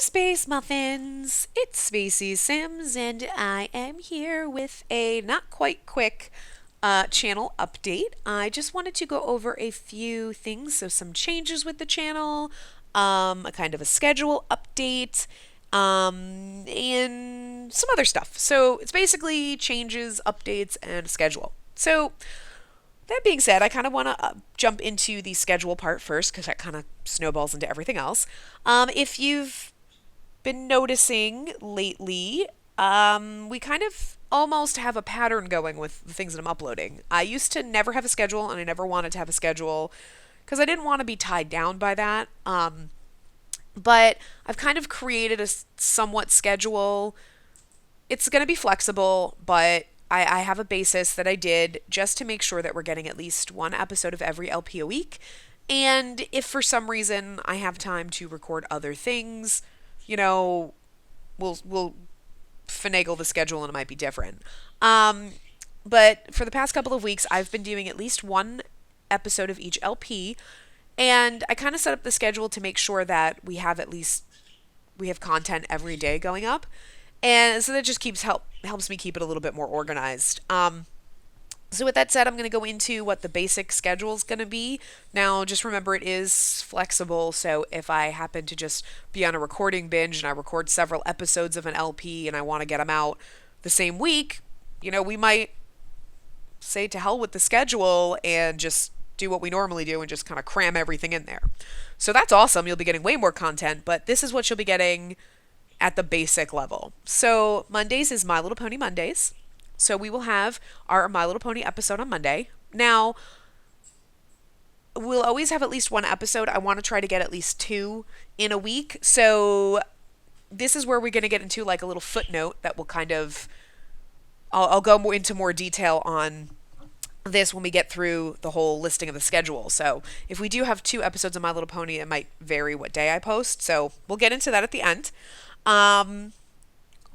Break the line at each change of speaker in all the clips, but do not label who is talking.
Space Muffins! It's Spacey Sims, and I am here with a not quite quick channel update. I just wanted to go over a few things, so some changes with the channel, a kind of a schedule update, and some other stuff. So it's basically changes, updates, and a schedule. So that being said, I kind of want to jump into the schedule part first because that kind of snowballs into everything else. If you've been noticing lately, we kind of almost have a pattern going with the things that I'm uploading. I used to never have a schedule, and I never wanted to have a schedule because I didn't want to be tied down by that. But I've kind of created a somewhat schedule. It's going to be flexible, but I have a basis that I did just to make sure that we're getting at least one episode of every LP a week. And if for some reason I have time to record other things, you know, we'll finagle the schedule and it might be different. But for the past couple of weeks, I've been doing at least one episode of each LP, and I kind of set up the schedule to make sure that we have content every day going up, and so that just helps me keep it a little bit more organized. So with that said, I'm going to go into what the basic schedule is going to be. Now, just remember it is flexible, so if I happen to just be on a recording binge and I record several episodes of an LP and I want to get them out the same week, we might say to hell with the schedule and just do what we normally do and just kind of cram everything in there. So that's awesome. You'll be getting way more content, but this is what you'll be getting at the basic level. So Mondays is My Little Pony Mondays. So we will have our My Little Pony episode on Monday. Now, we'll always have at least one episode. I want to try to get at least two in a week. So this is where we're going to get into like a little footnote that will kind of, I'll go into more detail on this when we get through the whole listing of the schedule. So if we do have two episodes of My Little Pony, it might vary what day I post. So we'll get into that at the end.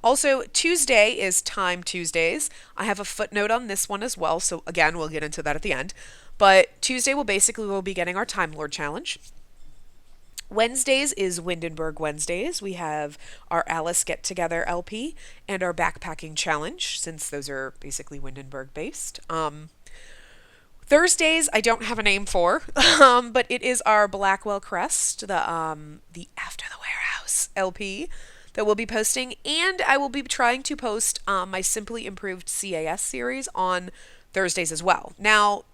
Also, Tuesday is Time Tuesdays. I have a footnote on this one as well, so again, we'll get into that at the end. But Tuesday we'll be getting our Time Lord Challenge. Wednesdays is Windenburg Wednesdays. We have our Alice Get Together LP and our Backpacking Challenge, since those are basically Windenburg based. Thursdays I don't have a name for, but it is our Blackwell Crest, the After the Warehouse LP that we'll be posting, and I will be trying to post my Simply Improved CAS series on Thursdays as well. Now,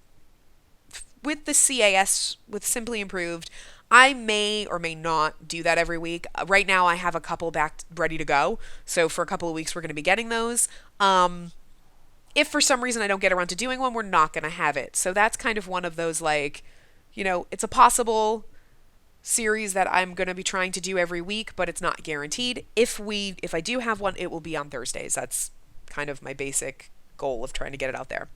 with the CAS, with Simply Improved, I may or may not do that every week. Right now, I have a couple back ready to go, so for a couple of weeks, we're going to be getting those. If for some reason I don't get around to doing one, we're not going to have it. So that's kind of one of those, like, it's a possible series that I'm going to be trying to do every week, but it's not guaranteed. If I do have one, it will be on Thursdays. That's kind of my basic goal of trying to get it out there.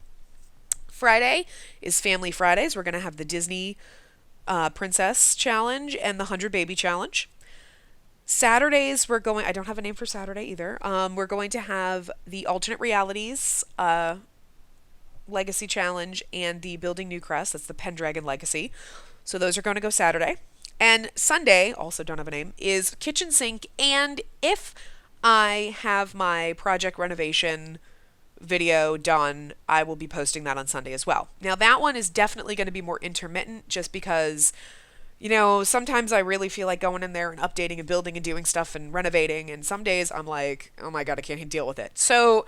Friday is Family Fridays. We're going to have the Disney Princess Challenge and the 100 Baby Challenge. Saturdays, I don't have a name for Saturday either. We're going to have the Alternate Realities Legacy Challenge and the Building New Crest. That's the Pendragon Legacy. So those are going to go Saturday. And Sunday, also don't have a name, is Kitchen Sink. And if I have my project renovation video done, I will be posting that on Sunday as well. Now, that one is definitely going to be more intermittent just because, sometimes I really feel like going in there and updating and building and doing stuff and renovating. And some days I'm like, oh my God, I can't deal with it. So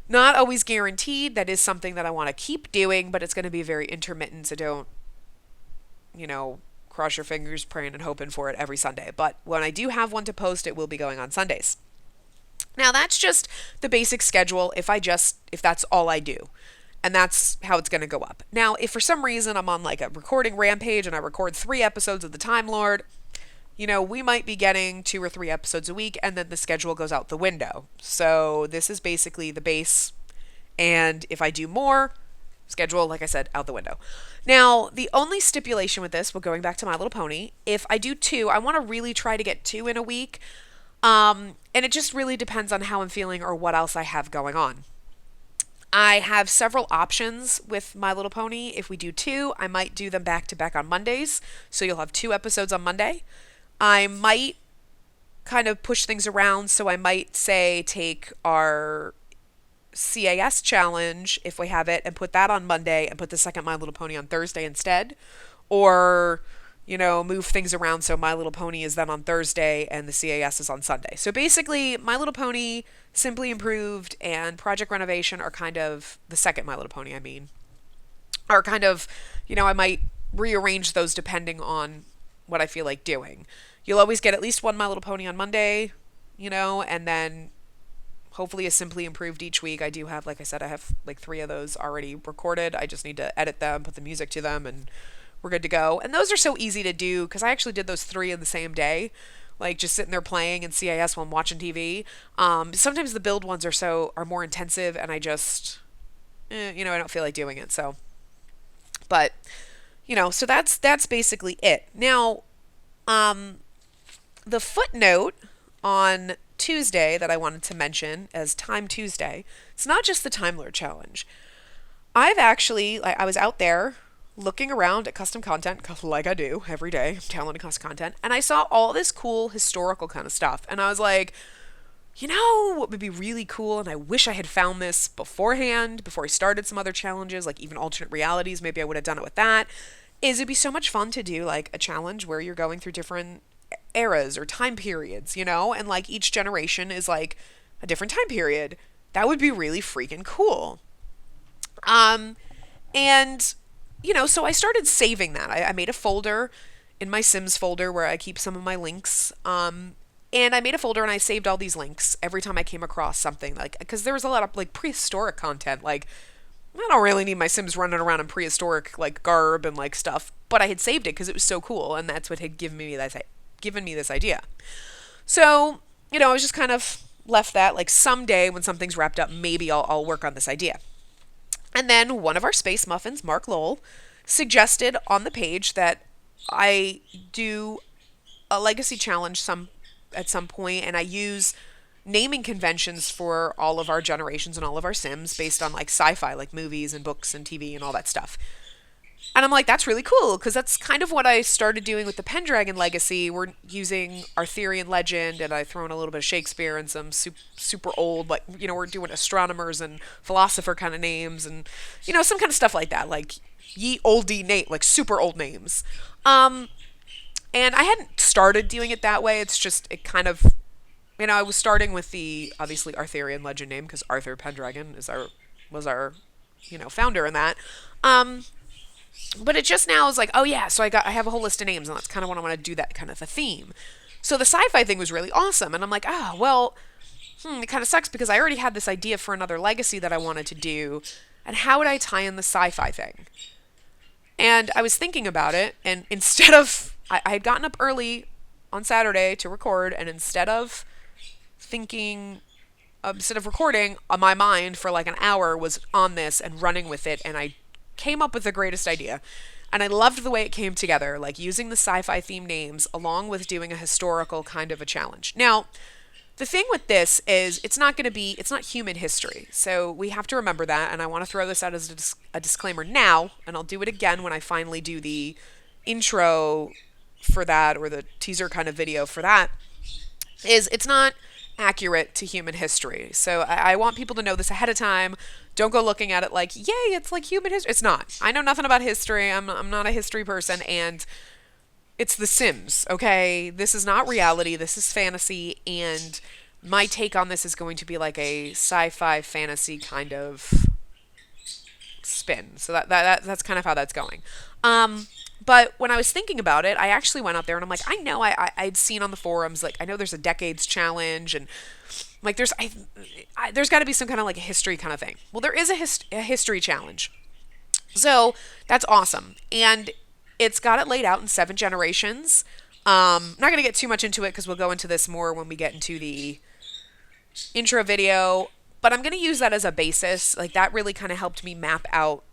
not always guaranteed. That is something that I want to keep doing, but it's going to be very intermittent. So don't, cross your fingers, praying and hoping for it every Sunday. But when I do have one to post, it will be going on Sundays. Now, that's just the basic schedule if that's all I do. And that's how it's going to go up. Now, if for some reason I'm on like a recording rampage and I record 3 episodes of The Time Lord, we might be getting 2 or 3 episodes a week, and then the schedule goes out the window. So this is basically the base. And if I do more, schedule, like I said, out the window. Now, the only stipulation with this, going back to My Little Pony, if I do 2, I want to really try to get 2 in a week. And it just really depends on how I'm feeling or what else I have going on. I have several options with My Little Pony. If we do 2, I might do them back to back on Mondays. So you'll have 2 episodes on Monday. I might kind of push things around. So I might say take our CAS challenge if we have it and put that on Monday and put the second My Little Pony on Thursday instead. Or, move things around so My Little Pony is then on Thursday and the CAS is on Sunday. So basically, My Little Pony, Simply Improved, and Project Renovation are kind of the second My Little Pony, are kind of, I might rearrange those depending on what I feel like doing. You'll always get at least one My Little Pony on Monday, and then hopefully a Simply Improved each week. I do have, like I said, I have like 3 of those already recorded. I just need to edit them, put the music to them, and we're good to go. And those are so easy to do because I actually did those 3 in the same day, like just sitting there playing in CIS while I'm watching TV. Sometimes the build ones are more intensive, and I just, I don't feel like doing it. So, but so that's basically it. Now, the footnote on Tuesday that I wanted to mention as Time Tuesday, it's not just the Time Lord Challenge. I was out there looking around at custom content, like I do every day, I'm talented custom content, and I saw all this cool historical kind of stuff, and I was like, what would be really cool, and I wish I had found this beforehand, before I started some other challenges, like even alternate realities, maybe I would have done it with that, it'd be so much fun to do like a challenge where you're going through different eras or time periods, and like each generation is like a different time period. That would be really freaking cool. And so I started saving that. I made a folder in my Sims folder where I keep some of my links. And I made a folder and I saved all these links every time I came across something, like, because there was a lot of like prehistoric content. Like, I don't really need my Sims running around in prehistoric like garb and like stuff, but I had saved it because it was so cool, and that's what had given me this idea. So I was just kind of left that, like, someday when something's wrapped up, maybe I'll work on this idea. And then one of our Space Muffins, Mark Lowell, suggested on the page that I do a legacy challenge at some point, and I use naming conventions for all of our generations and all of our Sims based on like sci-fi, like movies and books and TV and all that stuff. And I'm like, that's really cool, because that's kind of what I started doing with the Pendragon Legacy. We're using Arthurian legend, and I throw in a little bit of Shakespeare and some super old, like, we're doing astronomers and philosopher kind of names, and, some kind of stuff like that, like ye oldie Nate, like super old names. And I hadn't started doing it that way. It's just, it kind of, I was starting with the, obviously, Arthurian legend name, because Arthur Pendragon was our, founder in that. But it just now is like, oh yeah, so I have a whole list of names, and that's kind of what I want to do, that kind of a theme. So the sci-fi thing was really awesome, and I'm like, well, it kind of sucks because I already had this idea for another legacy that I wanted to do, and how would I tie in the sci-fi thing? And I was thinking about it, and instead of, I had gotten up early on Saturday to record, and instead of recording, my mind for like an hour was on this and running with it, and I came up with the greatest idea. And I loved the way it came together, like using the sci-fi theme names along with doing a historical kind of a challenge. Now, the thing with this is it's not human history. So we have to remember that, and I want to throw this out as a disclaimer now, and I'll do it again when I finally do the intro for that, or the teaser kind of video for that, is it's not accurate to human history. So I want people to know this ahead of time. Don't go looking at it like, yay, it's like human history. It's not. I know nothing about history. I'm not a history person, and it's The Sims, okay? This is not reality. This is fantasy, and my take on this is going to be like a sci-fi fantasy kind of spin. So that's kind of how that's going. But when I was thinking about it, I actually went out there and I'm like, I know I'd seen on the forums, like, I know there's a decades challenge, and like there's got to be some kind of like a history kind of thing. Well, there is a history challenge. So that's awesome. And it's got it laid out in 7 generations. I'm not going to get too much into it because we'll go into this more when we get into the intro video. But I'm going to use that as a basis. Like, that really kind of helped me map out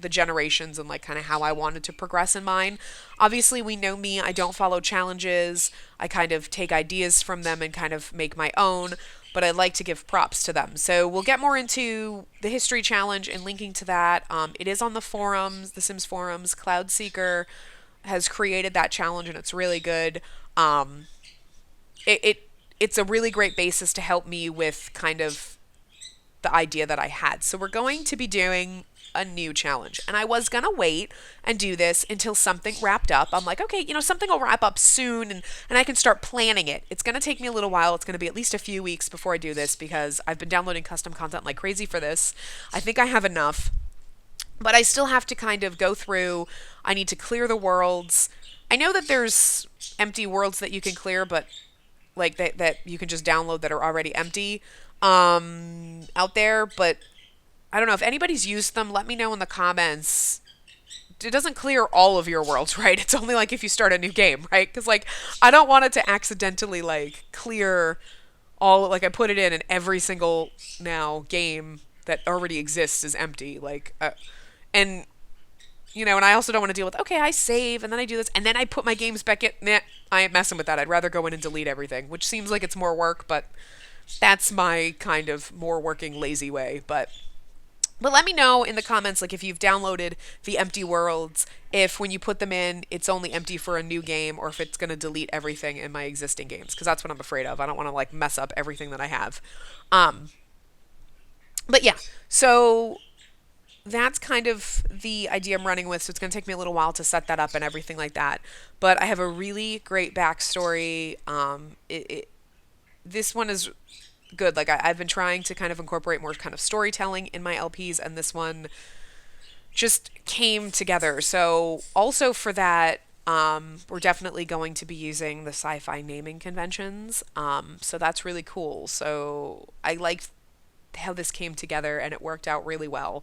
the generations and like kind of how I wanted to progress in mine. Obviously, we know me, I don't follow challenges. I kind of take ideas from them and kind of make my own, but I like to give props to them. So we'll get more into the history challenge and linking to that. It is on the forums, the Sims forums. Cloud Seeker has created that challenge, and it's really good. it's a really great basis to help me with kind of the idea that I had. So we're going to be doing a new challenge. And I was going to wait and do this until something wrapped up. I'm like, okay, something will wrap up soon and I can start planning it. It's going to take me a little while. It's going to be at least a few weeks before I do this because I've been downloading custom content like crazy for this. I think I have enough, but I still have to kind of go through. I need to clear the worlds. I know that there's empty worlds that you can clear, but like that you can just download that are already empty out there, but I don't know if anybody's used them. Let me know in the comments. It doesn't clear all of your worlds, right? It's only like if you start a new game, right? Because like I don't want it to accidentally like clear all, like I put it in and every single now game that already exists is empty, like and and I also don't want to deal with, okay, I save and then I do this and then I put my games back in. Nah, I ain't messing with that. I'd rather go in and delete everything, which seems like it's more work, but that's my kind of more working lazy way. But let me know in the comments, like if you've downloaded the empty worlds, if when you put them in, it's only empty for a new game, or if it's going to delete everything in my existing games, because that's what I'm afraid of. I don't want to like mess up everything that I have. But yeah, so that's kind of the idea I'm running with. So it's going to take me a little while to set that up and everything like that. But I have a really great backstory. This one is good. Like I've been trying to kind of incorporate more kind of storytelling in my LPs, and this one just came together. So also for that, we're definitely going to be using the sci-fi naming conventions. So that's really cool. So I liked how this came together and it worked out really well.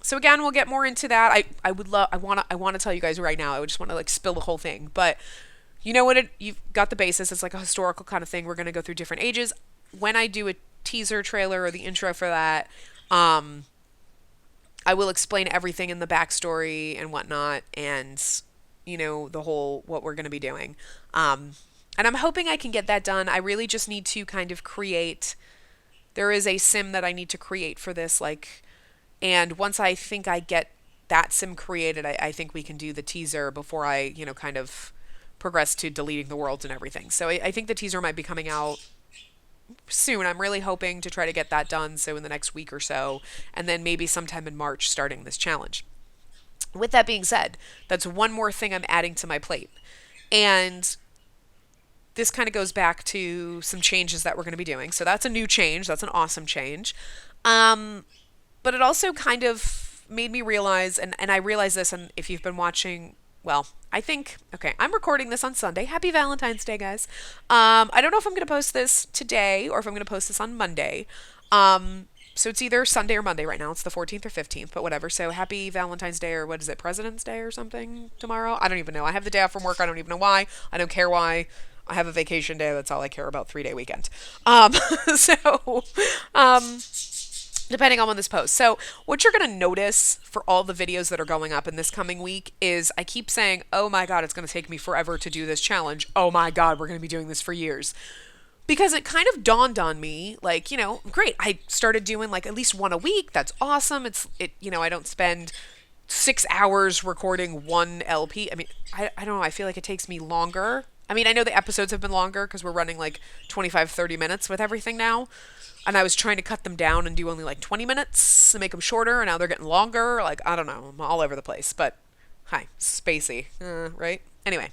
So again, we'll get more into that. I want to tell you guys right now. I would just want to like spill the whole thing, but you know what? You've got the basis. It's like a historical kind of thing. We're going to go through different ages. When I do a teaser trailer or the intro for that, I will explain everything in the backstory and whatnot, and the whole what we're going to be doing. And I'm hoping I can get that done. I really just need to kind of create. There is a sim that I need to create for this, and once I think I get that sim created, I think we can do the teaser before I, kind of progress to deleting the worlds and everything. So I think the teaser might be coming out soon. I'm really hoping to try to get that done, so in the next week or so, and then maybe sometime in March starting this challenge. With that being said, that's one more thing I'm adding to my plate. And this kind of goes back to some changes that we're going to be doing. So that's a new change. That's an awesome change. But it also kind of made me realize, and I realized this, and if you've been watching, well, I think, okay, I'm recording this on Sunday. Happy Valentine's Day, guys. I don't know if I'm going to post this today or if I'm going to post this on Monday. So it's either Sunday or Monday right now. It's the 14th or 15th, but whatever. So happy Valentine's Day, or what is it, President's Day or something tomorrow? I don't even know. I have the day off from work. I don't even know why. I don't care why. I have a vacation day. That's all I care about. 3-day weekend. So, depending on when this posts. So what you're going to notice for all the videos that are going up in this coming week is I keep saying, oh my God, it's going to take me forever to do this challenge. Oh my God, we're going to be doing this for years. Because it kind of dawned on me, like, great. I started doing like at least one a week. That's awesome. I don't spend 6 hours recording one LP. I mean, I don't know. I feel like it takes me longer. I mean, I know the episodes have been longer because we're running like 25, 30 minutes with everything now. And I was trying to cut them down and do only like 20 minutes and make them shorter. And now they're getting longer. Like, I don't know. I'm all over the place. But, hi, Spacey, right? Anyway,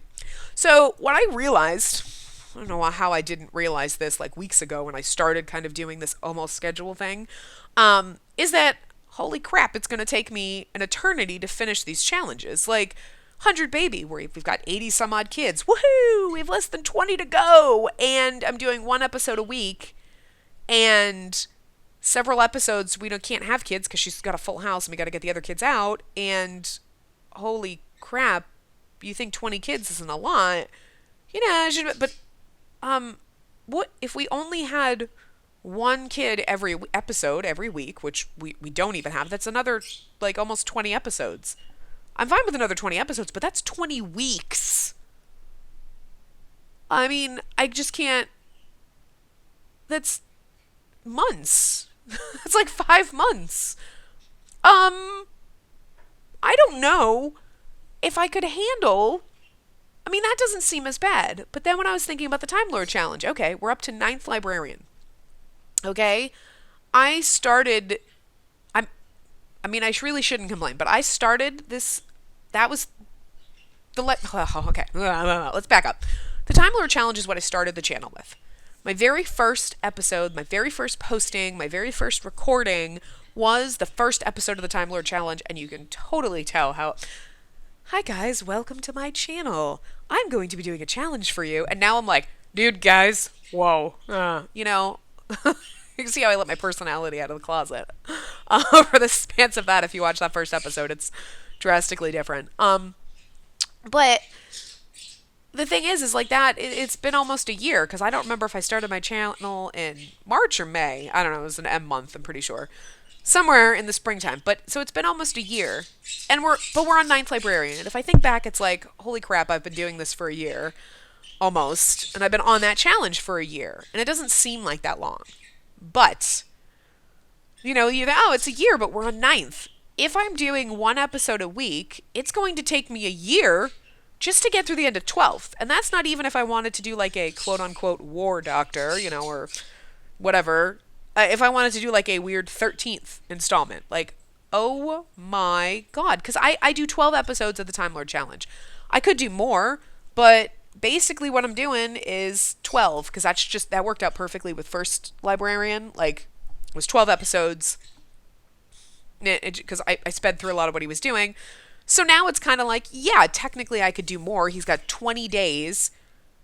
so what I realized, I don't know how I didn't realize this like weeks ago when I started kind of doing this almost schedule thing, is that, holy crap, it's going to take me an eternity to finish these challenges. Like, 100 baby, where we've got 80 some odd kids. Woohoo! We have less than 20 to go. And I'm doing one episode a week. And several episodes we can't have kids because she's got a full house and we got to get the other kids out. And holy crap, you think 20 kids isn't a lot? But what if we only had one kid every episode every week, which we don't even have? That's another like almost 20 episodes. I'm fine with another 20 episodes, but that's 20 weeks. I mean, I just can't. That's months. It's like 5 months. I don't know if I could handle I mean, that doesn't seem as bad. But then when I was thinking about the Time Lord Challenge, okay, we're up to ninth librarian. Okay, I started. I'm. I mean, I really shouldn't complain, but I started this. That was okay. Let's back up. The Time Lord Challenge is what I started the channel with. My very first episode, my very first posting, my very first recording was the first episode of the Time Lord Challenge, and you can totally tell how. Hi guys, welcome to my channel. I'm going to be doing a challenge for you, and now I'm like, dude, guys, whoa, you know. You can see how I let my personality out of the closet. For the spans of that, if you watch that first episode, it's drastically different. But the thing is like that, it's been almost a year, because I don't remember if I started my channel in March or May. I don't know, it was an M month, I'm pretty sure. Somewhere in the springtime. But so it's been almost a year. And we're on ninth librarian. And if I think back, it's like, holy crap, I've been doing this for a year. Almost. And I've been on that challenge for a year. And it doesn't seem like that long. But, you know, you think, oh, it's a year, but we're on ninth. If I'm doing one episode a week, it's going to take me a year just to get through the end of 12th. And that's not even if I wanted to do like a quote unquote war doctor, you know, or whatever. If I wanted to do like a weird 13th installment. Like, oh my God. Because I do 12 episodes of the Time Lord Challenge. I could do more, but basically what I'm doing is 12, because that worked out perfectly with First Librarian. Like, it was 12 episodes, because I sped through a lot of what he was doing. So now it's kind of like, yeah, technically I could do more. He's got 20 days,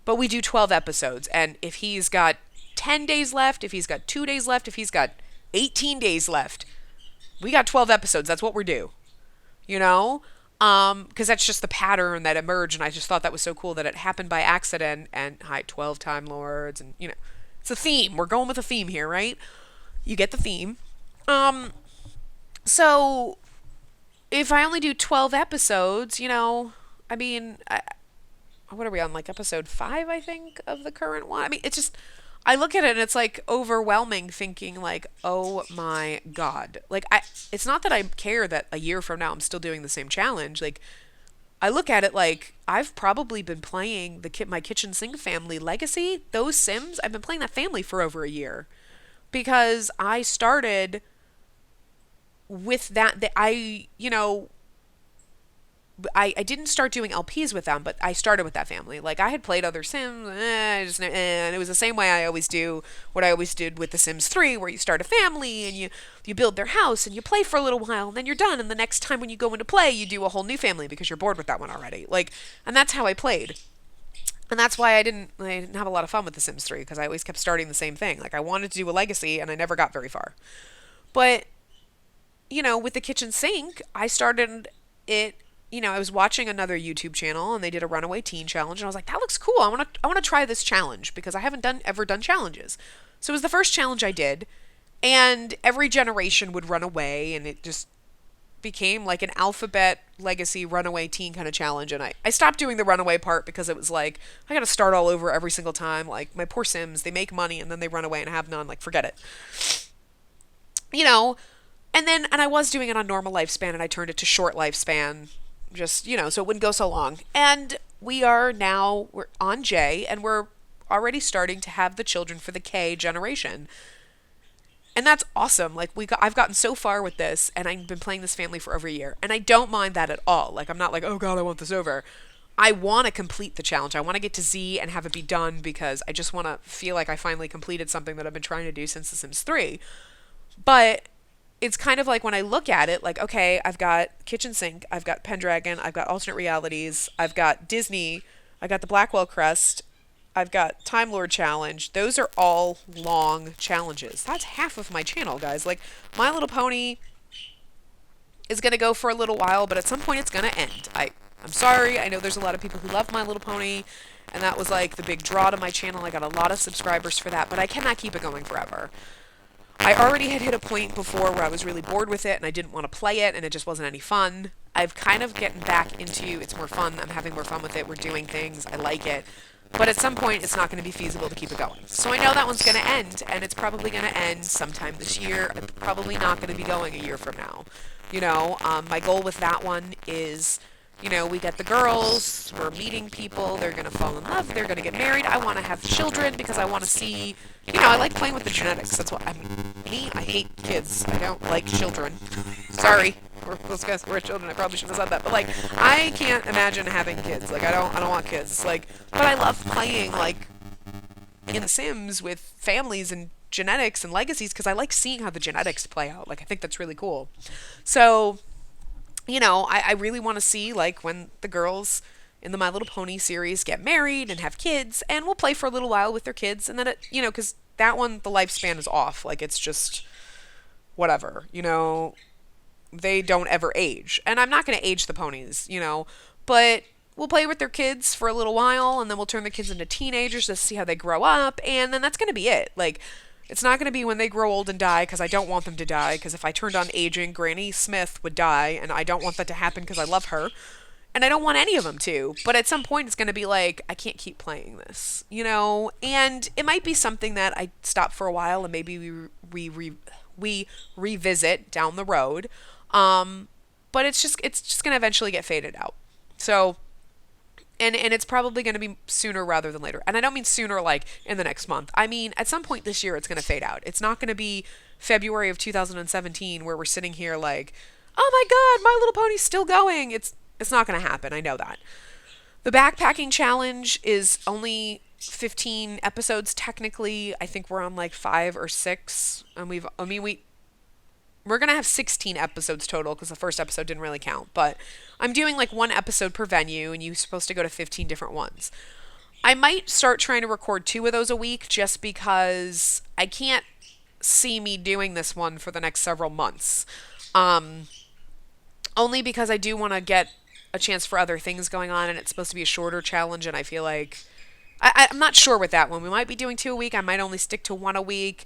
but we do 12 episodes. And if he's got 10 days left, if he's got 2 days left, if he's got 18 days left, we got 12 episodes. That's what we're due, you know? Because that's just the pattern that emerged, and I just thought that was so cool that it happened by accident. And 12 Time Lords, and you know, it's a theme. We're going with a theme here, right? You get the theme. So if I only do 12 episodes, you know, I mean, what are we on? Like episode 5, I think, of the current one. I mean, it's just, I look at it and it's like overwhelming, thinking like, oh my God. Like, it's not that I care that a year from now I'm still doing the same challenge. Like, I look at it like I've probably been playing my kitchen sink family legacy. Those Sims, I've been playing that family for over a year, because I started with that you know, I didn't start doing LPs with them, but I started with that family. Like, I had played other Sims, and it was the same way I always do what I always did with The Sims 3, where you start a family, and you build their house, and you play for a little while, and then you're done, and the next time when you go into play, you do a whole new family, because you're bored with that one already. Like, and that's how I played. And that's why I didn't have a lot of fun with The Sims 3, because I always kept starting the same thing. Like, I wanted to do a legacy, and I never got very far. But, you know, with the kitchen sink, I started it. You know, I was watching another YouTube channel, and they did a runaway teen challenge, and I was like, that looks cool. I want to try this challenge, because I haven't ever done challenges. So it was the first challenge I did, and every generation would run away, and it just became like an alphabet legacy runaway teen kind of challenge. And I stopped doing the runaway part, because it was like, I got to start all over every single time. Like, my poor Sims, they make money and then they run away and have none. Like, forget it. You know, and I was doing it on normal lifespan, and I turned it to short lifespan, just, you know, so it wouldn't go so long. And we're on J, and we're already starting to have the children for the K generation. And that's awesome. Like, I've gotten so far with this, and I've been playing this family for over a year, and I don't mind that at all. Like, I'm not like, oh God, I want this over. I want to complete the challenge. I want to get to Z and have it be done, because I just want to feel like I finally completed something that I've been trying to do since The Sims 3. But it's kind of like, when I look at it, like, okay, I've got Kitchen Sink, I've got Pendragon, I've got Alternate Realities, I've got Disney, I got the Blackwell Crest, I've got Time Lord Challenge. Those are all long challenges. That's half of my channel, guys. Like, My Little Pony is going to go for a little while, but at some point it's going to end. I'm sorry. I know there's a lot of people who love My Little Pony, and that was like the big draw to my channel. I got a lot of subscribers for that, but I cannot keep it going forever. I already had hit a point before where I was really bored with it, and I didn't want to play it, and it just wasn't any fun. I've kind of gotten back into, it's more fun. I'm having more fun with it. We're doing things. I like it. But at some point, it's not going to be feasible to keep it going. So I know that one's going to end, and it's probably going to end sometime this year. I'm probably not going to be going a year from now. You know, my goal with that one is We get the girls, we're meeting people, they're going to fall in love, they're going to get married. I want to have children because I want to see, I like playing with the genetics. That's what I mean. Me, I hate kids. I don't like children. Sorry. Those guys were children. I probably shouldn't have said that. But like, I can't imagine having kids. Like, I don't want kids. Like, but I love playing like in The Sims with families and genetics and legacies because I like seeing how the genetics play out. Like, I think that's really cool. So, I really want to see like when the girls in the My Little Pony series get married and have kids, and we'll play for a little while with their kids, and then because that one the lifespan is off. Like it's just whatever. They don't ever age, and I'm not going to age the ponies. But we'll play with their kids for a little while, and then we'll turn the kids into teenagers to see how they grow up, and then that's going to be it. Like, it's not going to be when they grow old and die, because I don't want them to die, because if I turned on aging, Granny Smith would die, and I don't want that to happen because I love her, and I don't want any of them to. But at some point, it's going to be like, I can't keep playing this, And it might be something that I stop for a while, and maybe we revisit down the road. But it's just going to eventually get faded out. So, and it's probably going to be sooner rather than later. And I don't mean sooner like in the next month. I mean, at some point this year, it's going to fade out. It's not going to be February of 2017 where we're sitting here like, oh my God, My Little Pony's still going. It's not going to happen. I know that. The backpacking challenge is only 15 episodes technically. I think we're on like 5 or 6. And we're going to have 16 episodes total because the first episode didn't really count. But I'm doing like one episode per venue, and you're supposed to go to 15 different ones. I might start trying to record 2 of those a week just because I can't see me doing this one for the next several months. Only because I do want to get a chance for other things going on, and it's supposed to be a shorter challenge, and I feel like I'm not sure with that one. We might be doing 2 a week. I might only stick to 1 a week.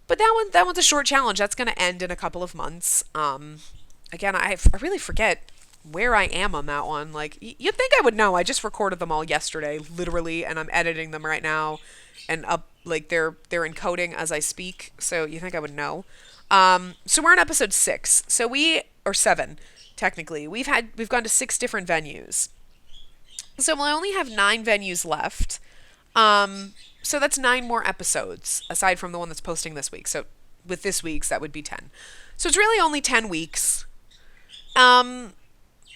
But that one's a short challenge. That's going to end in a couple of months. Again, I really forget where I am on that one. Like, you'd think I would know. I just recorded them all yesterday, literally, and I'm editing them right now, and like they're encoding as I speak. So you think I would know? So we're on episode 6. Or 7, technically. We've gone to 6 different venues. So we'll only have 9 venues left. So that's 9 more episodes, aside from the one that's posting this week. So with this week's, that would be 10. So it's really only 10 weeks. But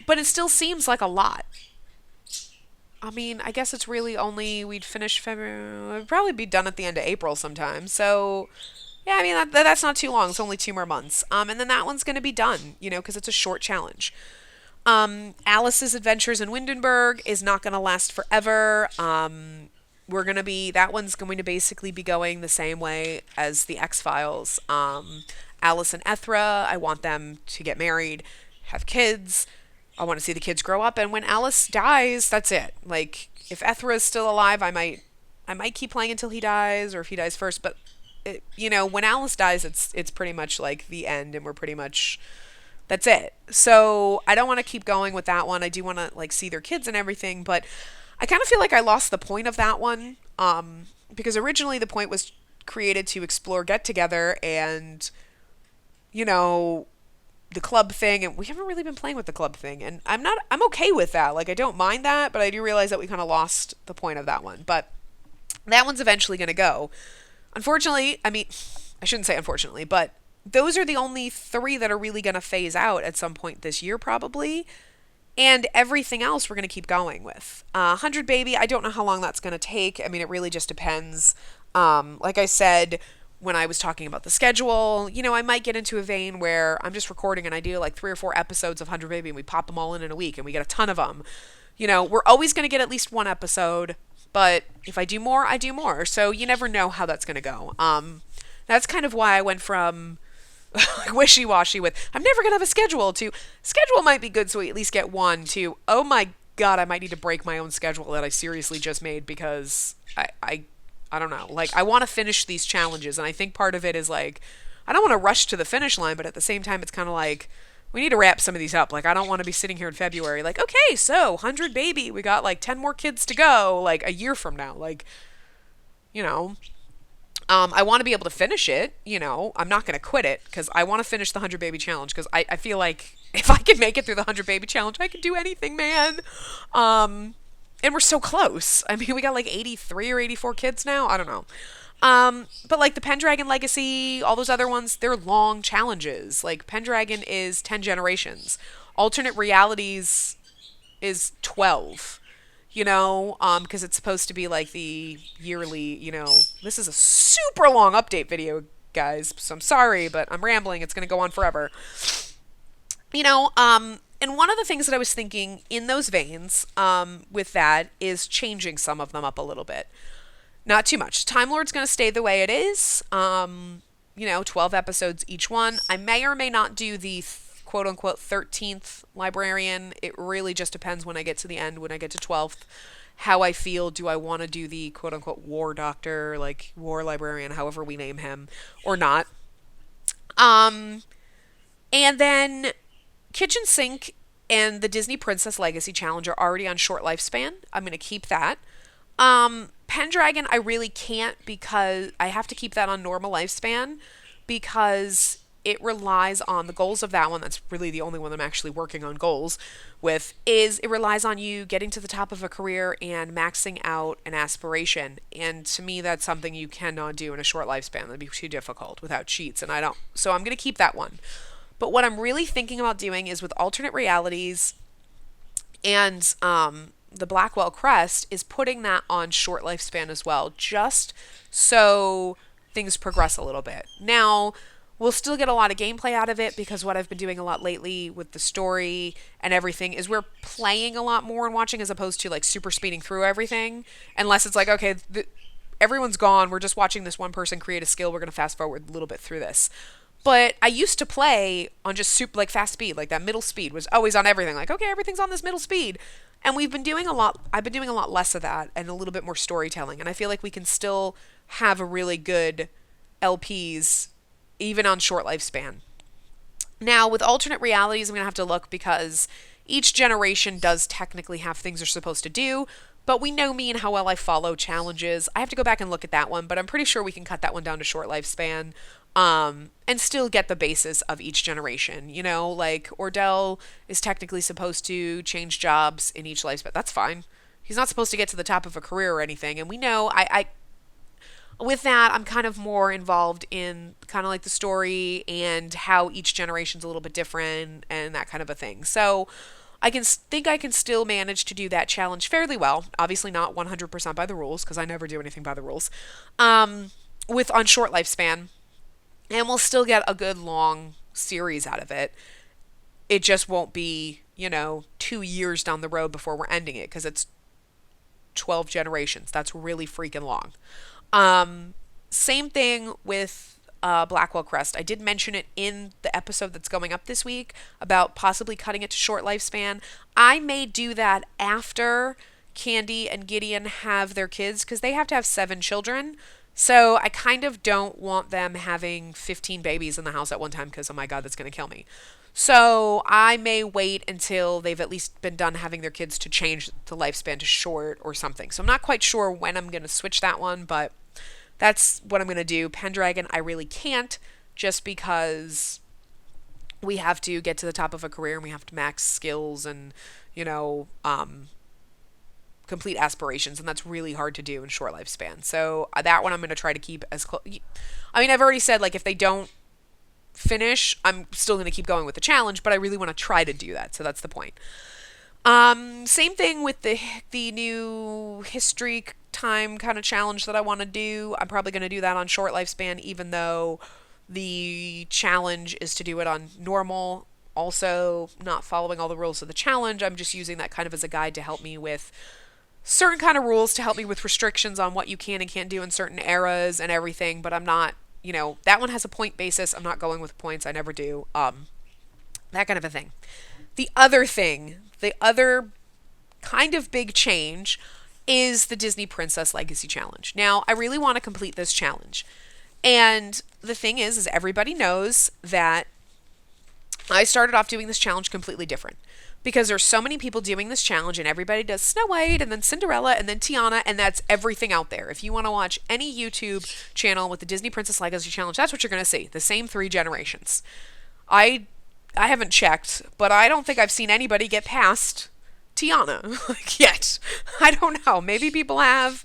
it still seems like a lot. I mean, I guess it's really only, we'd finish February, we'd probably be done at the end of April sometime. So, yeah, I mean, that's not too long. It's only 2 more months. And then that one's going to be done, because it's a short challenge. Alice's Adventures in Windenburg is not going to last forever. That one's going to basically be going the same way as the X-Files. Alice and Ethra, I want them to get married, have kids. I want to see the kids grow up, and when Alice dies, that's it. Like, if Ethra is still alive, I might keep playing until he dies, or if he dies first, but when Alice dies, it's pretty much like the end, and we're pretty much, that's it. So I don't want to keep going with that one. I do want to like see their kids and everything, but I kind of feel like I lost the point of that one, because originally the point was created to explore Get Together and, the club thing, and we haven't really been playing with the club thing, and I'm okay with that. Like, I don't mind that, but I do realize that we kind of lost the point of that one. But that one's eventually going to go. Unfortunately, I mean, I shouldn't say unfortunately, but those are the only 3 that are really going to phase out at some point this year, probably. And everything else we're going to keep going with. 100 Baby, I don't know how long that's going to take. I mean, it really just depends. Like I said, when I was talking about the schedule, I might get into a vein where I'm just recording and I do like 3 or 4 episodes of 100 Baby and we pop them all in a week and we get a ton of them. We're always going to get at least 1 episode, but if I do more, I do more. So you never know how that's going to go. That's kind of why I went from wishy-washy with I'm never going to have a schedule to schedule might be good so we at least get 1 to oh my God, I might need to break my own schedule that I seriously just made because I don't know. Like, I want to finish these challenges, and I think part of it is, like, I don't want to rush to the finish line, but at the same time, it's kind of like, we need to wrap some of these up. Like, I don't want to be sitting here in February, like, okay, so, 100 Baby, we got, like, 10 more kids to go, like, a year from now. Like, I want to be able to finish it. I'm not going to quit it because I want to finish the 100 baby challenge because I feel like if I can make it through the 100 baby challenge, I can do anything, man. And we're so close. I mean, we got like 83 or 84 kids now. I don't know. But like the Pendragon Legacy, all those other ones, they're long challenges. Like Pendragon is 10 generations. Alternate Realities is 12. Because it's supposed to be like the yearly, this is a super long update video, guys. So I'm sorry, but I'm rambling. It's going to go on forever. And one of the things that I was thinking in those veins, with that is changing some of them up a little bit. Not too much. Time Lord's going to stay the way it is. 12 episodes each one. I may or may not do the quote unquote 13th librarian. It really just depends when I get to the end, when I get to 12th, how I feel. Do I want to do the quote unquote war doctor, like war librarian, however we name him, or not? And then Kitchen Sink and the Disney Princess Legacy Challenge are already on short lifespan. I'm going to keep that. Pendragon, I really can't because I have to keep that on normal lifespan because it relies on the goals of that one. That's really the only one I'm actually working on goals with, is it relies on you getting to the top of a career and maxing out an aspiration. And to me, that's something you cannot do in a short lifespan. That'd be too difficult without cheats. And I don't, so I'm going to keep that one. But what I'm really thinking about doing is with alternate realities and, the Blackwell Crest, is putting that on short lifespan as well, just so things progress a little bit. Now, we'll still get a lot of gameplay out of it because what I've been doing a lot lately with the story and everything is we're playing a lot more and watching as opposed to like super speeding through everything. Unless it's like, okay, everyone's gone. We're just watching this one person create a skill. We're going to fast forward a little bit through this. But I used to play on just super like fast speed, like that middle speed was always on everything. Like, okay, everything's on this middle speed. And I've been doing a lot less of that and a little bit more storytelling. And I feel like we can still have a really good LPs even on short lifespan. Now, with alternate realities, I'm going to have to look because each generation does technically have things they're supposed to do. But we know me and how well I follow challenges. I have to go back and look at that one, but I'm pretty sure we can cut that one down to short lifespan. And still get the basis of each generation. Like Ordell is technically supposed to change jobs in each lifespan. That's fine. He's not supposed to get to the top of a career or anything. And we know I with that, I'm kind of more involved in kind of like the story and how each generation's a little bit different and that kind of a thing. So I can still manage to do that challenge fairly well. Obviously not 100% by the rules because I never do anything by the rules. With on short lifespan. And we'll still get a good long series out of it. It just won't be, 2 years down the road before we're ending it because it's 12 generations. That's really freaking long. Same thing with Blackwell Crest. I did mention it in the episode that's going up this week about possibly cutting it to short lifespan. I may do that after Candy and Gideon have their kids because they have to have 7 children. So I kind of don't want them having 15 babies in the house at one time because, oh my God, that's going to kill me. So I may wait until they've at least been done having their kids to change the lifespan to short or something. So I'm not quite sure when I'm going to switch that one, but that's what I'm going to do. Pendragon, I really can't just because we have to get to the top of a career and we have to max skills and, complete aspirations, and that's really hard to do in short lifespan. So that one I'm going to try to keep as close. I mean, I've already said, like, if they don't finish, I'm still going to keep going with the challenge, but I really want to try to do that. So that's the point. Same thing with the new history time kind of challenge that I want to do. I'm probably going to do that on short lifespan, even though the challenge is to do it on normal. Also, not following all the rules of the challenge. I'm just using that kind of as a guide to help me with certain kind of rules, to help me with restrictions on what you can and can't do in certain eras and everything. But I'm not, that one has a point basis. I'm not going with points. I never do. That kind of a thing. The other kind of big change is the Disney Princess Legacy Challenge. Now, I really want to complete this challenge. And the thing is everybody knows that I started off doing this challenge completely different. because there's so many people doing this challenge and everybody does Snow White and then Cinderella and then Tiana, and that's everything out there. If you want to watch any YouTube channel with the Disney Princess Legacy Challenge, that's what you're going to see. The same three generations. I I haven't checked, but I don't think I've seen anybody get past Tiana like yet. I don't know. Maybe people have.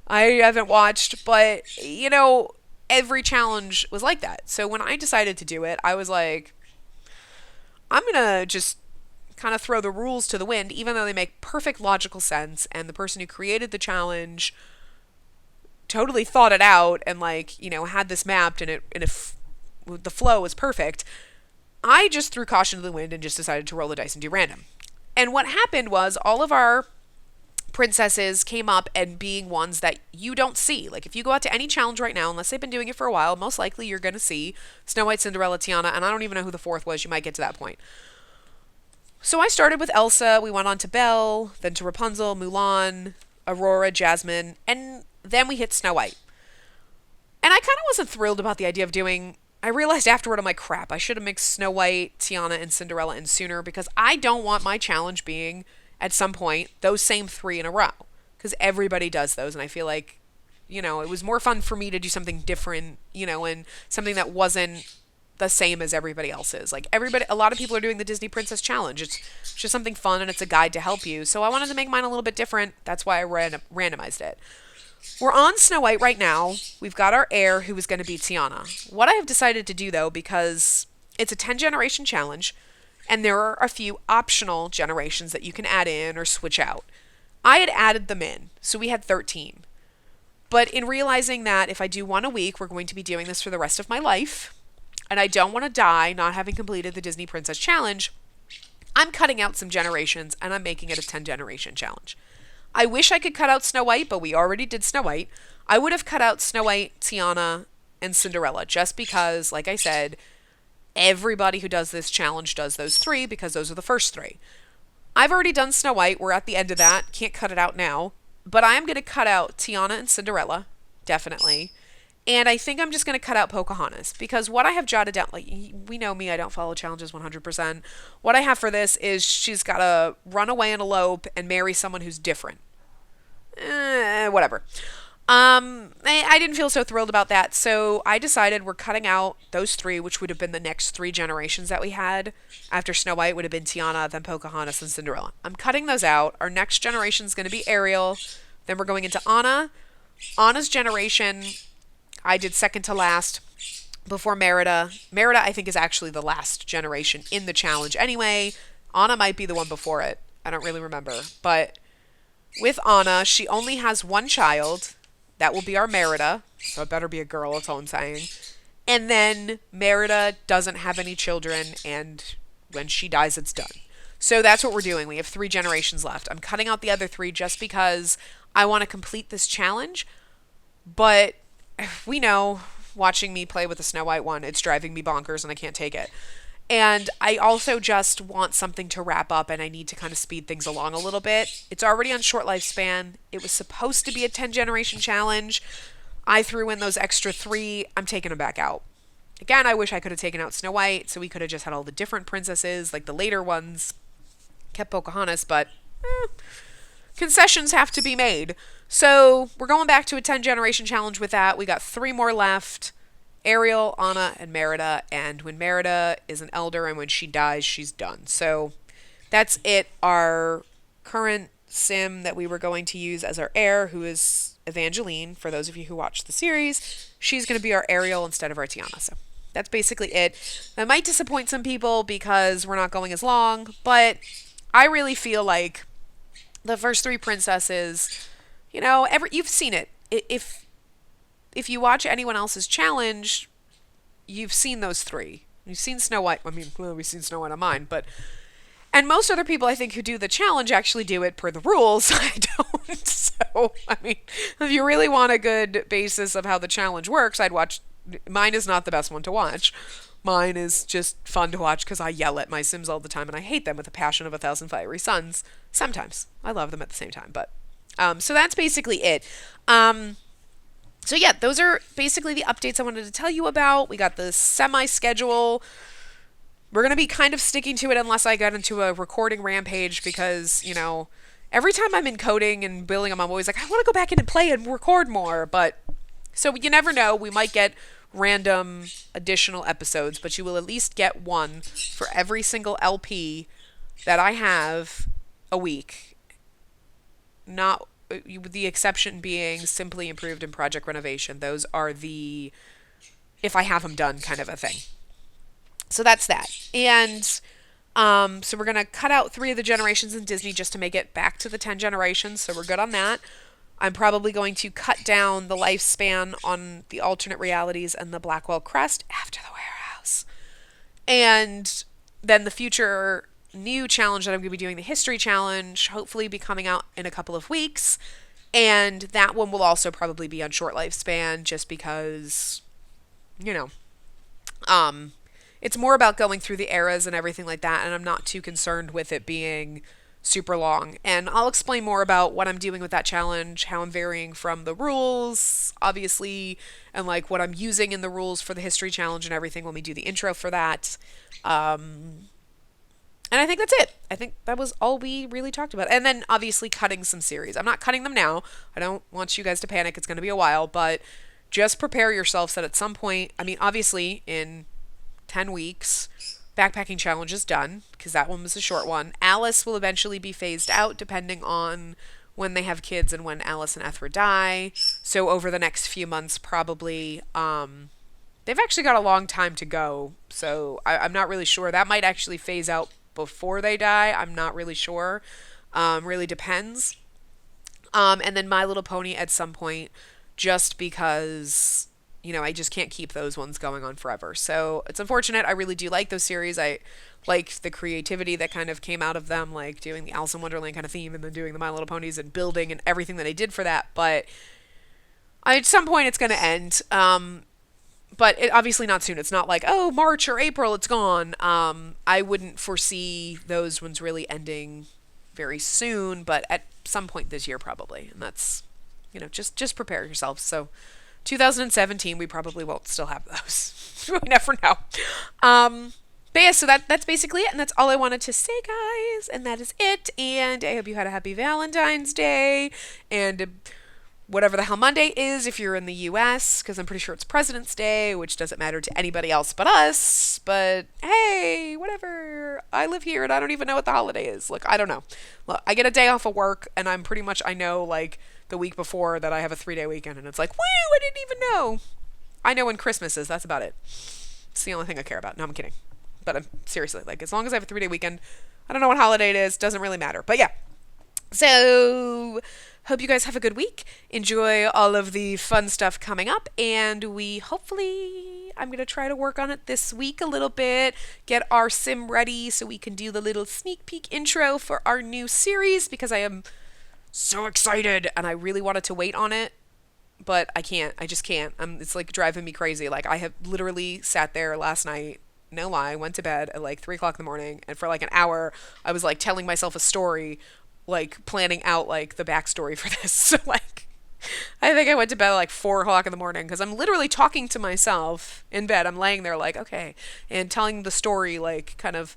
I haven't watched, but every challenge was like that. So when I decided to do it, I was like, I'm going to just kind of throw the rules to the wind, even though they make perfect logical sense. And the person who created the challenge totally thought it out and had this mapped and the flow was perfect. I just threw caution to the wind and just decided to roll the dice and do random. And what happened was all of our princesses came up and being ones that you don't see. Like if you go out to any challenge right now, unless they've been doing it for a while, most likely you're going to see Snow White, Cinderella, Tiana, and I don't even know who the fourth was. You might get to that point. So I started with Elsa, we went on to Belle, then to Rapunzel, Mulan, Aurora, Jasmine, and then we hit Snow White. And I kind of wasn't thrilled about the idea of I realized afterward, I'm like, crap, I should have mixed Snow White, Tiana, and Cinderella in sooner because I don't want my challenge being, at some point, those same three in a row. Because everybody does those, and I feel like, it was more fun for me to do something different, and something that wasn't the same as everybody else's. Like, a lot of people are doing the Disney Princess Challenge. It's just something fun, and it's a guide to help you. So I wanted to make mine a little bit different. That's why I randomized it. We're on Snow White right now. We've got our heir who is going to be Tiana. What I have decided to do, though, because it's a 10-generation challenge, and there are a few optional generations that you can add in or switch out. I had added them in, so we had 13. But in realizing that if I do one a week, we're going to be doing this for the rest of my life, and I don't want to die not having completed the Disney Princess Challenge, I'm cutting out some generations, and I'm making it a 10-generation challenge. I wish I could cut out Snow White, but we already did Snow White. I would have cut out Snow White, Tiana, and Cinderella, just because, like I said, everybody who does this challenge does those three, because those are the first three. I've already done Snow White. We're at the end of that. Can't cut it out now. But I am going to cut out Tiana and Cinderella, definitely. And I think I'm just going to cut out Pocahontas, because what I have jotted down, we know me, I don't follow challenges 100%. What I have for this is she's got to run away and elope and marry someone who's different. Whatever. I didn't feel so thrilled about that, so I decided we're cutting out those three, which would have been the next three generations that we had. After Snow White would have been Tiana, then Pocahontas, and Cinderella. I'm cutting those out. Our next generation is going to be Ariel. Then we're going into Anna. Anna's generation, I did second to last before Merida. Merida, I think, is actually the last generation in the challenge anyway. Anna might be the one before it. I don't really remember. But with Anna, she only has one child. That will be our Merida. So it better be a girl, that's all I'm saying. And then Merida doesn't have any children, and when she dies, it's done. So that's what we're doing. We have 3 generations left. I'm cutting out the other 3 just because I want to complete this challenge. But we know, watching me play with the Snow White one, it's driving me bonkers and I can't take it. And I also just want something to wrap up, and I need to kind of speed things along a little bit. It's already on short lifespan. It was supposed to be a 10-generation challenge. I threw in those extra 3. I'm taking them back out. Again, I wish I could have taken out Snow White, so we could have just had all the different princesses, like the later ones. Kept Pocahontas, but concessions have to be made. So we're going back to a 10-generation challenge with that. We got 3 more left. Ariel, Anna, and Merida. And when Merida is an elder and when she dies, she's done. So that's it. Our current sim that we were going to use as our heir, who is Evangeline, for those of you who watch the series, she's going to be our Ariel instead of our Tiana. So that's basically it. That might disappoint some people because we're not going as long, but I really feel like the first 3 princesses, you've seen it. If you watch anyone else's challenge, you've seen those 3. You've seen Snow White. I mean, well, we've seen Snow White on mine, and most other people I think who do the challenge actually do it per the rules. I don't. So, I mean, if you really want a good basis of how the challenge works, I'd watch. Mine is not the best one to watch. Mine is just fun to watch because I yell at my Sims all the time, and I hate them with the passion of 1,000 fiery suns. Sometimes. I love them at the same time, but so that's basically it. So yeah, those are basically the updates I wanted to tell you about. We got the semi-schedule We're going to be kind of sticking to it unless I get into a recording rampage because, every time I'm encoding and building them, I'm always like, I want to go back in and play and record more. But so you never know. We might get random additional episodes, but you will at least get one for every single LP that I have a week. Not the exception being Simply Improved and Project Renovation. Those are the if I have them done kind of a thing. So that's that. And so we're going to cut out 3 of the generations in Disney just to make it back to the 10 generations. So we're good on that. I'm probably going to cut down the lifespan on the alternate realities and the Blackwell Crest after the warehouse. And then the future new challenge that I'm going to be doing, the history challenge, hopefully be coming out in a couple of weeks. And that one will also probably be on short lifespan just because, you know, it's more about going through the eras and everything like that, and I'm not too concerned with it being super long. And I'll explain more about what I'm doing with that challenge, how I'm varying from the rules, obviously, and like what I'm using in the rules for the history challenge and everything when we do the intro for that. And I think that's it. I think that was all we really talked about. And then obviously cutting some series. I'm not cutting them now. I don't want you guys to panic. It's going to be a while, but just prepare yourselves that at some point, I mean, obviously in 10 weeks, backpacking challenge is done because that one was a short one. Alice will eventually be phased out depending on when they have kids and when Alice and Ethra die. So over the next few months, probably, they've actually got a long time to go. So I'm not really sure. That might actually phase out before they die. I'm not really sure. Really depends. And then My Little Pony at some point, just because, I just can't keep those ones going on forever. So it's unfortunate. I really do like those series. I like the creativity that kind of came out of them, like doing the Alice in Wonderland kind of theme and then doing the My Little Ponies and building and everything that I did for that. But at some point it's going to end. But obviously not soon. It's not like, oh, March or April, it's gone. I wouldn't foresee those ones really ending very soon, but at some point this year probably. And that's, just prepare yourself. So 2017, we probably won't still have those. We never know. But yeah, so that's basically it. And that's all I wanted to say, guys. And that is it. And I hope you had a happy Valentine's Day. And whatever the hell Monday is if you're in the US, because I'm pretty sure it's President's Day, which doesn't matter to anybody else but us. But hey, whatever. I live here and I don't even know what the holiday is. Look, I don't know. Look, I get a day off of work and I'm pretty much, I know like the week before that I have a 3-day weekend and it's like, woo, I didn't even know. I know when Christmas is. That's about it. It's the only thing I care about. No, I'm kidding. But I'm seriously, like, as long as I have a 3-day weekend, I don't know what holiday it is. Doesn't really matter. But yeah. So hope you guys have a good week. Enjoy all of the fun stuff coming up. And I'm going to try to work on it this week a little bit. Get our sim ready so we can do the little sneak peek intro for our new series because I am so excited and I really wanted to wait on it. But I can't. I just can't. It's like driving me crazy. Like I have literally sat there last night. No lie. Went to bed at like 3 o'clock in the morning. And for like an hour, I was like telling myself a story, like planning out like the backstory for this. So like, I think I went to bed at like 4 o'clock in the morning because I'm literally talking to myself in bed. I'm laying there like, okay, and telling the story, like kind of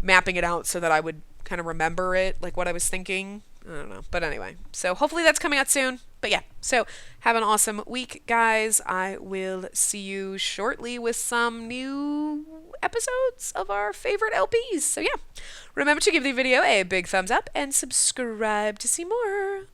mapping it out so that I would kind of remember it, like what I was thinking. I don't know. But anyway, so hopefully that's coming out soon. But yeah, so have an awesome week, guys. I will see you shortly with some new episodes of our favorite LPs. So yeah, remember to give the video a big thumbs up and subscribe to see more.